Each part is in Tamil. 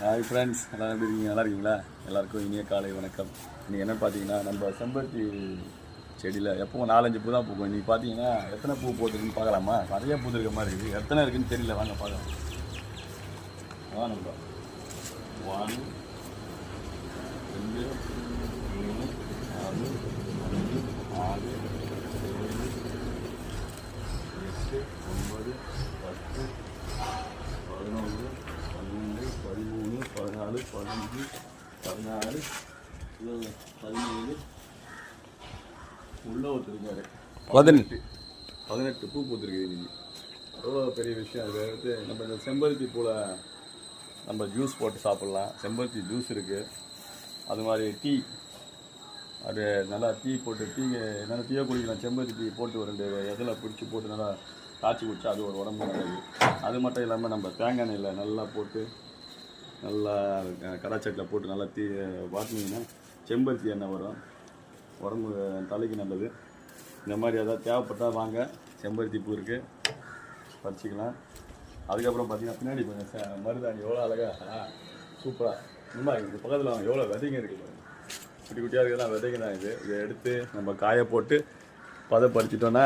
ஹாய் ஃப்ரெண்ட்ஸ், எல்லோரும் எப்படி இருக்கீங்க? நல்லா இருக்கீங்களா? எல்லாருக்கும் இனிய காலை வணக்கம். இன்றைக்கி என்ன பார்த்தீங்கன்னா, நம்ம செம்பருத்தி செடியில் எப்பவும் 4-5 பூ தான் பூக்கும். இன்றைக்கி பார்த்தீங்கன்னா எத்தனை பூ போட்டுருக்குன்னு பார்க்கலாமா? நிறைய பூ இருக்க மாதிரி இருக்குது. எத்தனை இருக்குதுன்னு தெரியல, வாங்க பார்க்கலாம். நம்ம 1 2 3 4 5 6 7 8 9 10 11 12 13 14 15 16 17 உள்ள ஒருத்தருக்காரு 18 பூ பூத்துருக்கு. இன்னைக்கு எவ்வளோ பெரிய விஷயம். அது எடுத்து நம்ம இந்த செம்பருத்தி பூவில் நம்ம ஜூஸ் போட்டு சாப்பிட்லாம். செம்பருத்தி ஜூஸ் இருக்குது. அது மாதிரி டீ, அது நல்லா டீ போட்டு நல்லா டீயை குடிக்கலாம். செம்பருத்தி டீ போட்டு ஒரு 2 இதில் பிடிச்சி போட்டு நல்லா காய்ச்சி குடிச்சா அது ஒரு உடம்பு நல்லது. அது மட்டும் இல்லாமல் நம்ம தேங்காய் எண்ணெயில் நல்லா போட்டு நல்லா கடாச்சட்டில் போட்டு நல்லா வாட்டினீங்கன்னா செம்பருத்தி எண்ணெய் வரும். உடம்பு தலைக்கு நல்லது. இந்த மாதிரி எதாவது தேவைப்பட்டால் வாங்க, செம்பருத்தி பூ இருக்குது, பறிச்சிக்கலாம். அதுக்கப்புறம் பார்த்திங்கன்னா பின்னாடி கொஞ்சம் மருதாணி எவ்வளோ அழகாக சூப்பராக ரொம்ப இது பக்கத்தில் வாங்க. எவ்வளோ விதைங்க இருக்குது பாருங்கள். குட்டி குட்டியாக இருக்கிறதுலாம் விதைங்க தான். இதை எடுத்து நம்ம காய போட்டு பதப்படுத்திட்டோன்னா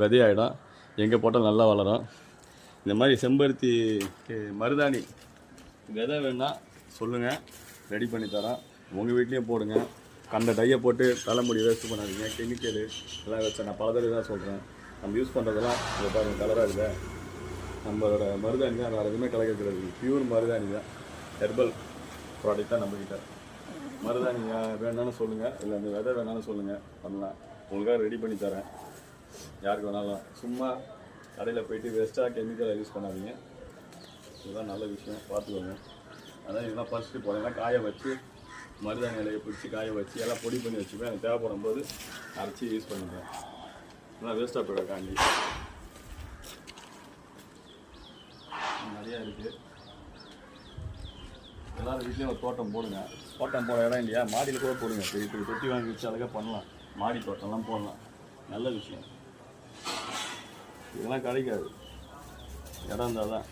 விதையாயிடும். எங்கே போட்டால் நல்லா வளரும். இந்த மாதிரி செம்பருத்தி மருதாணி விதை வேணால் சொல்லுங்கள், ரெடி பண்ணி தரோம். உங்கள் வீட்லேயும் போடுங்க. கண்ட டையை போட்டு தலைமுடி வேஸ்ட் பண்ணாதீங்க. கெமிக்கலு எல்லாம் வச்சா நான் பல தடவை தான் சொல்கிறேன். நம்ம யூஸ் பண்ணுறதெல்லாம் இதை பாருங்கள், கலராக இருக்குது. நம்மளோட மருதாணி தான், வேறு எதுவுமே கலக்கிறது. பியூர் மருதாணி தான், ஹெர்பல் ப்ராடக்ட் தான் நம்மக்கிட்ட. மருதாணி வேணாலும் சொல்லுங்கள், இல்லை அந்த விதை வேணாலும் சொல்லுங்கள், பண்ணலாம். உங்களுக்காக ரெடி பண்ணி தரேன். யாருக்கு வேணாலும். சும்மா கடையில் போய்ட்டு வேஸ்ட்டாக கெமிக்கலை யூஸ் பண்ணாதீங்க. இதுதான் நல்ல விஷயம், பார்த்துக்கோங்க. அதான் இதெல்லாம் ஃபஸ்ட்டு போனீங்கன்னா காய வச்சு மருதாணி இலையை பிடிச்சி காய வச்சு எல்லாம் பொடி பண்ணி வச்சுப்பேன். எனக்கு தேவைப்படும் போது அரைச்சி யூஸ் பண்ணிப்பேன். இதெல்லாம் வேஸ்ட்டாக போயிடக்காண்டி நிறையா இருக்குது. எல்லோரும் வீட்லேயும் ஒரு தோட்டம் போடுங்க. தோட்டம் போட இடம் இல்லையா, மாடியில் கூட போடுங்க. பெரிய பெரிய தொட்டி வாங்கி வச்சு அழகாக பண்ணலாம். மாடி தோட்டம்லாம் போடலாம். நல்ல விஷயம். இதெல்லாம் கிடைக்காது. இடம் இருந்தால் தான்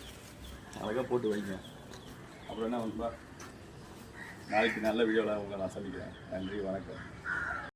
அழகாக போட்டு வைங்க. அப்புறம் என்ன பண்ணுறா, நாளைக்கு நல்ல வீடியோவில் உங்களை நான் சந்திக்கிறேன். நன்றி, வணக்கம்.